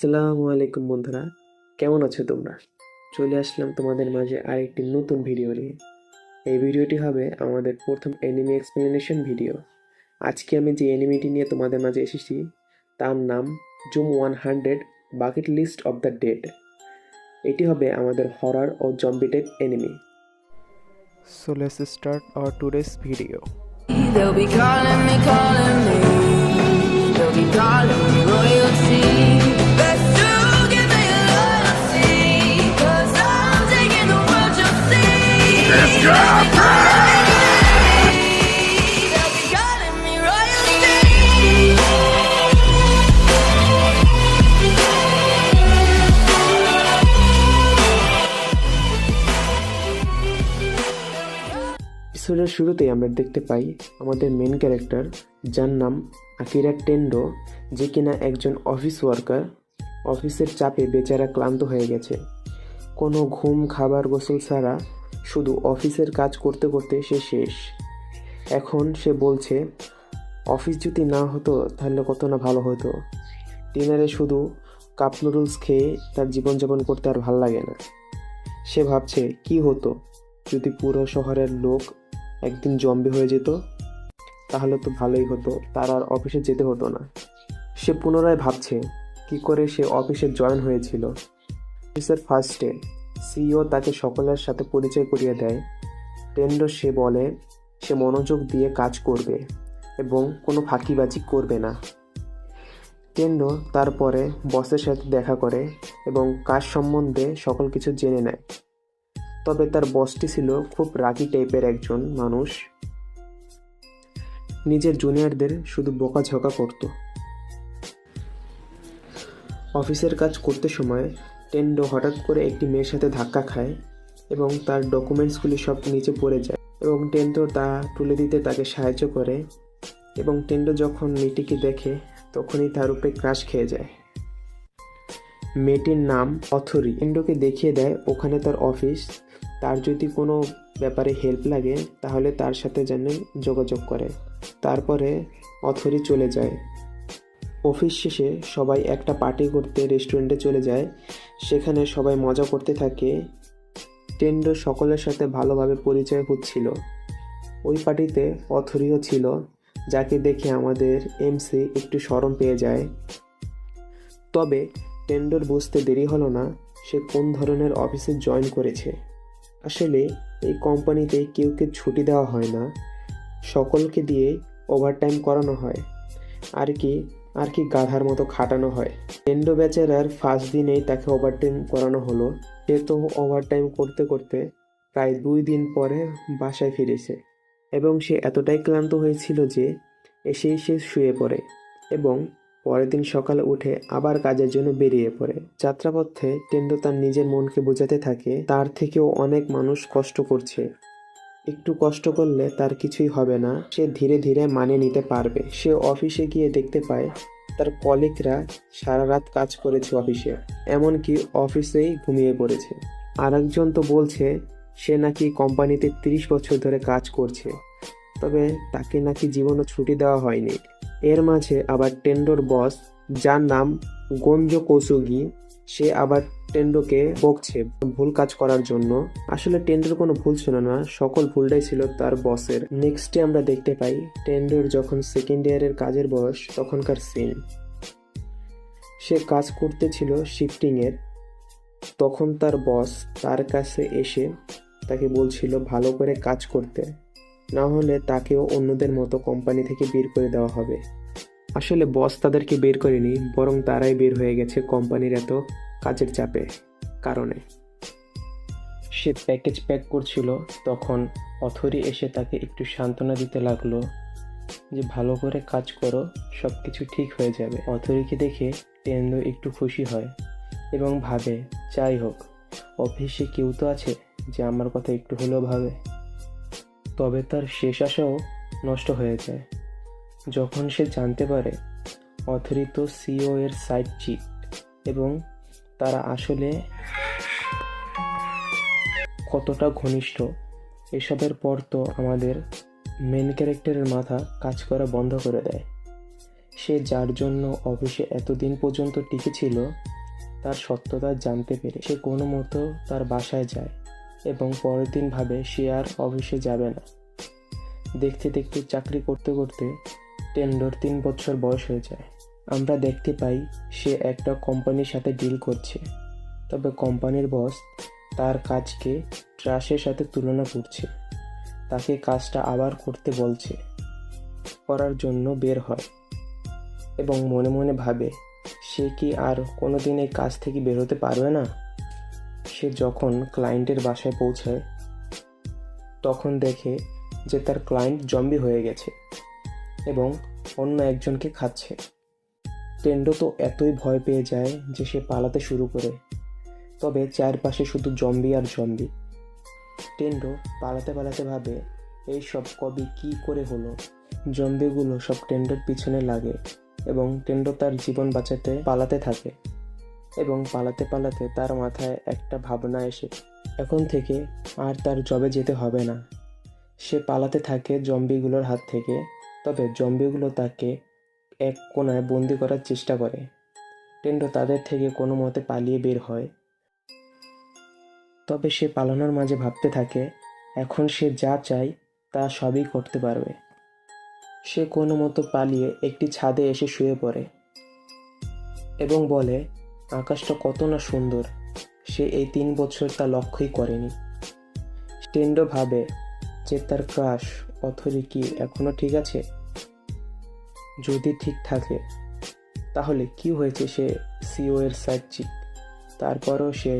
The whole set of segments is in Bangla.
আসসালামু আলাইকুম বন্ধুরা, কেমন আছো তোমরা? চলে আসলাম তোমাদের মাঝে আরেকটি নতুন ভিডিও নিয়ে। এই ভিডিওটি হবে আমাদের প্রথম অ্যানিমে এক্সপ্লেনেশন ভিডিও। আজকে আমি যে অ্যানিমেটি নিয়ে তোমাদের মাঝে এসেছি তার নাম Zom 100 bucket list of the dead. এটি হবে আমাদের হরর ও zombie type anime. So let's start our today's video. They'll be calling me. They'll be calling me royalty. Best to give me loyalty. 'Cause I'm taking the world, you'll see. Let's go! They'll be calling me royalty. এপিসোডের শুরুতেই আমরা দেখতে পাই আমাদের মেন ক্যারেক্টার, যার নাম আকিরা টেন্ডো, যে কিনা একজন অফিস ওয়ার্কার। অফিসের চাপে বেচারা ক্লান্ত হয়ে গেছে। কোনো ঘুম, খাবার, গোসল ছাড়া শুধু অফিসের কাজ করতে করতে সে শেষ। এখন সে বলছে, অফিস যদি না হতো তাহলে কত না ভালো হতো। ডিনারে শুধু কাপ নুডলস খেয়ে তার জীবনযাপন করতে আর ভাল লাগে না। সে ভাবছে, কি হতো যদি পুরো শহরের লোক একদিন জম্বি হয়ে যেত, তাহলে তো ভালোই হতো, তার আর অফিসে যেতে হতো না। সে পুনরায় ভাবছে কি করে সে অফিসে জয়েন হয়েছিল। অফিসের ফার্স্ট ডে সিইও তাকে সকলের সাথে পরিচয় করিয়ে দেয়। টেন্ডো সে বলে সে মনোযোগ দিয়ে কাজ করবে এবং কোনো ফাঁকিবাজি করবে না। টেন্ডো তারপরে বসের সাথে দেখা করে এবং কাজ সম্বন্ধে সকল কিছু জেনে নেয়। তবে তার বসটি ছিল খুব রাগী টাইপের একজন মানুষ। নিজের জুনিয়রদের শুধু বকাঝকা করত। অফিসের কাজ করতে সময় টেন্ডো হঠাৎ করে একটি মেয়ের সাথে ধাক্কা খায় এবং তার ডকুমেন্টসগুলি সব নিচে পড়ে যায় এবং টেন্ডো তা তুলে দিতে তাকে সাহায্য করে এবং টেন্ডো যখন মেয়েটিকে দেখে তখনই তার উপরে ক্রাশ খেয়ে যায়। মেয়েটির নাম অথরি। টেন্ডোকে দেখিয়ে দেয় ওখানে তার অফিস। তার যদি কোনো ব্যাপারে হেল্প লাগে তাহলে তার সাথে যেন যোগাযোগ করে। তারপরে অথরি চলে যায়। অফিস শেষে সবাই একটা পার্টি করতে রেস্টুরেন্টে চলে যায়। সেখানে সবাই মজা করতে থাকে। টেন্ডো সকলের সাথে ভালোভাবে পরিচয় হচ্ছিল। ওই পার্টিতে অথরিও ছিল, যাকে দেখে আমাদের এমসি একটু শরম পেয়ে যায়। তবে টেন্ডোর বুঝতে দেরি হলো না সে কোন ধরনের অফিসে জয়েন করেছে। আসলে এই কোম্পানিতে কেউকে ছুটি দেওয়া হয় না, সকলকে দিয়ে ওভারটাইম করানো হয়, আর কি গাধার মতো খাটানো হয়। টেন্ডো বেচারার ফার্স্ট দিনেই তাকে ওভারটাইম করানো হলো। সে তো ওভারটাইম করতে করতে প্রায় 2 দিন পরে বাসায় ফিরেছে এবং সে এতটাই ক্লান্ত হয়েছিল যে এসেই সে শুয়ে পড়ে এবং পরের দিন সকালে উঠে আবার কাজের জন্য বেরিয়ে পড়ে। যাত্রাপথে টেন্ডো তার নিজের মনকে বোঝাতে থাকে তার থেকেও অনেক মানুষ কষ্ট করছে, একটু কষ্ট করলে তার কিছুই হবে না, সে ধীরে ধীরে মানিয়ে নিতে পারবে। সে অফিসে গিয়ে দেখতে পায় তার কলিগরা সারা রাত কাজ করেছে অফিসে, এমনকি অফিসেই ঘুমিয়ে পড়েছে। আরেকজন তো বলছে সে নাকি কোম্পানিতে 30 বছর ধরে কাজ করছে, তবে তাকে নাকি জীবনও ছুটি দেওয়া হয়নি। এর মাঝে আবার টেন্ডোর বস, যার নাম গোনজো কৌসুগি, সে আবার টেন্ডোকে বকছে ভুল কাজ করার জন্য। আসলে টেন্ডোর কোনো ভুল ছিল না, সকল ভুলটাই ছিল তার বসের। নেক্সটে আমরা দেখতে পাই টেন্ডোর যখন সেকেন্ড ইয়ারের কাজের বয়স তখনকার সিন। সে কাজ করতেছিল শিফটিংয়ের। তখন তার বস তার কাছে এসে তাকে বলছিল ভালো করে কাজ করতে, না হলে তাকেও অন্যদের মতো কোম্পানি থেকে বের করে দেওয়া হবে। আসলে বস তাদেরকে বের করেনি, বরং তারাই বের হয়ে গেছে কোম্পানির এত কাজের চাপে কারণে। সে প্যাকেজ প্যাক করছিল, তখন অথরি এসে তাকে একটু সান্ত্বনা দিতে লাগলো যে ভালো করে কাজ করো, সব কিছু ঠিক হয়ে যাবে। অথরিকে দেখে টেন্ডো একটু খুশি হয় এবং ভাবে যাই হোক, অফিসে কেউ তো আছে যে আমার কথা একটু হলেও ভাবে। তবে তার শেষ আশাও নষ্ট হয়ে যায় যখন সে জানতে পারে অথরি তো সিইও এর সাইড চিক এবং তারা আসলে কতটা ঘনিষ্ঠ। এসবের পর তো আমাদের মেন ক্যারেক্টারের মাথা কাজ করা বন্ধ করে দেয়। সে যার জন্য অফিসে এতদিন পর্যন্ত টিকেছিল তার সত্যতা জানতে পেরে সে কোনো মতো তার বাসায় যায় এবং পরের দিন ভাবে সে আর অফিসে যাবে না। দেখতে দেখতে চাকরি করতে করতে টেন্ডর 3 বছর বয়স হয়ে যায়। আমরা দেখতে পাই সে একটা কোম্পানির সাথে ডিল করছে, তবে কোম্পানির বস তার কাজকে ট্রাশের সাথে তুলনা করছে। তাকে কাজটা আবার করতে বলছে, করার জন্য বের হয় এবং মনে মনে ভাবে সে কি আর কোনোদিন এই কাজ থেকে বের হতে পারবে না। সে যখন ক্লায়েন্টের বাসায় পৌঁছায় তখন দেখে যে তার ক্লায়েন্ট জম্বি হয়ে গেছে এবং অন্য একজনকে খাচ্ছে। টেন্ডো তো এতই ভয় পেয়ে যায় যে সে পালাতে শুরু করে, তবে চারপাশে শুধু জম্বি আর জম্বি। টেন্ডো পালাতে পালাতে ভাবে এই সব কবে কি করে হলো। জম্বিগুলো সব টেন্ডোর পিছনে লাগে এবং টেন্ডো তার জীবন বাঁচাতে পালাতে থাকে এবং পালাতে পালাতে তার মাথায় একটা ভাবনা এসে এখন থেকে আর তার জবে যেতে হবে না। সে পালাতে থাকে জম্বিগুলোর হাত থেকে, তবে জম্বিগুলো তাকে এক কোণায় বন্দি করার চেষ্টা করে। টেন্ডো তাদের থেকে কোনো মতে পালিয়ে বের হয়, তবে সে পালানোর মাঝে ভাবতে থাকে এখন সে যা চায় তা সবই করতে পারবে। সে কোনো মতো পালিয়ে একটি ছাদে এসে শুয়ে পড়ে এবং বলে আকাশটা কত না সুন্দর। সে এই 3 বছর তা লক্ষ্যই করেনি। টেন্ডো ভাবে যে তার ক্রাশ অথরি কি এখনো ঠিক আছে। যদি ঠিক থাকে তাহলে কি হয়েছে, সে সিও এর সাইড চিক, তারপরও সে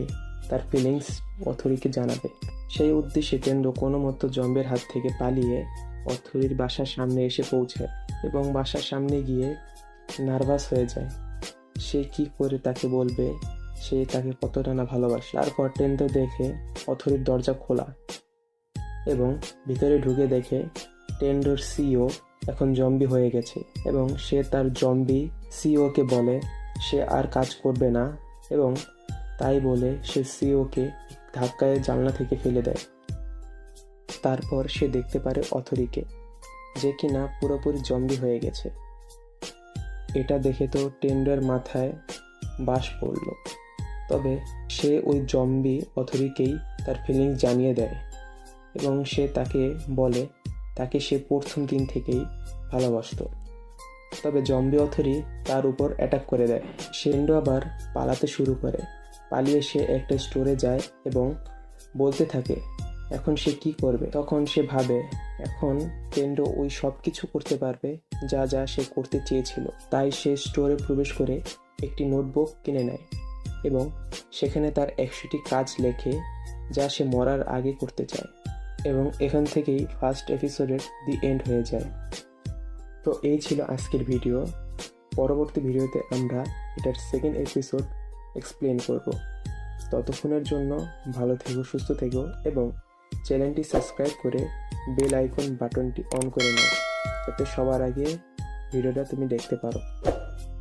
তার ফিলিংস অথরিকে জানাবে। সেই উদ্দেশ্যে টেন্ডো কোনো মতো জম্বের হাত থেকে পালিয়ে অথরির বাসার সামনে এসে পৌঁছায় এবং বাসার সামনে গিয়ে নার্ভাস হয়ে যায়। সে কি করে তাকে বলবে সে তাকে কতটা না ভালোবাসে। তারপর টেন্ডো দেখে অথরির দরজা খোলা এবং ভিতরে ঢুকে দেখে টেন্ডোর সিও এখন জম্বি হয়ে গেছে এবং সে তার জম্বি সিওকে বলে সে আর কাজ করবে না এবং তাই বলে সে সিওকে ধাক্কায় জানলা থেকে ফেলে দেয়। তারপর সে দেখতে পারে অথরিকে, যে কিনা পুরোপুরি জম্বি হয়ে গেছে। এটা দেখে তো টেন্ডোর মাথায় বাস পড়ল, তবে সে ওই জম্বি অথরিকেই তার ফিলিংস জানিয়ে দেয় এবং সে তাকে বলে তাকে সে প্রথম দিন থেকেই ভালোবাসত। তবে জম্বি অথরি তার উপর অ্যাটাক করে দেয়। টেন্ডো আবার পালাতে শুরু করে। পালিয়ে সে একটা স্টোরে যায় এবং বলতে থাকে এখন সে কি করবে। তখন সে ভাবে এখন টেন্ডো ওই সব কিছু করতে পারবে যা যা সে করতে চেয়েছিল। তাই সে স্টোরে প্রবেশ করে একটি নোটবুক কিনে নেয় এবং সেখানে তার 100টি কাজ লেখে যা সে মরার আগে করতে চায় এবং এখান থেকেই ফার্স্ট এপিসোডের দি এন্ড হয়ে যায়। তো এই ছিল আজকের ভিডিও। পরবর্তী ভিডিওতে আমরা এটার সেকেন্ড এপিসোড এক্সপ্লেন করব। ততক্ষণের জন্য ভালো থেকো, সুস্থ থেকো এবং চ্যানেলটি সাবস্ক্রাইব করে বেল আইকন বাটনটি অন করে নাও যাতে সবার আগে ভিডিওটা তুমি দেখতে পারো।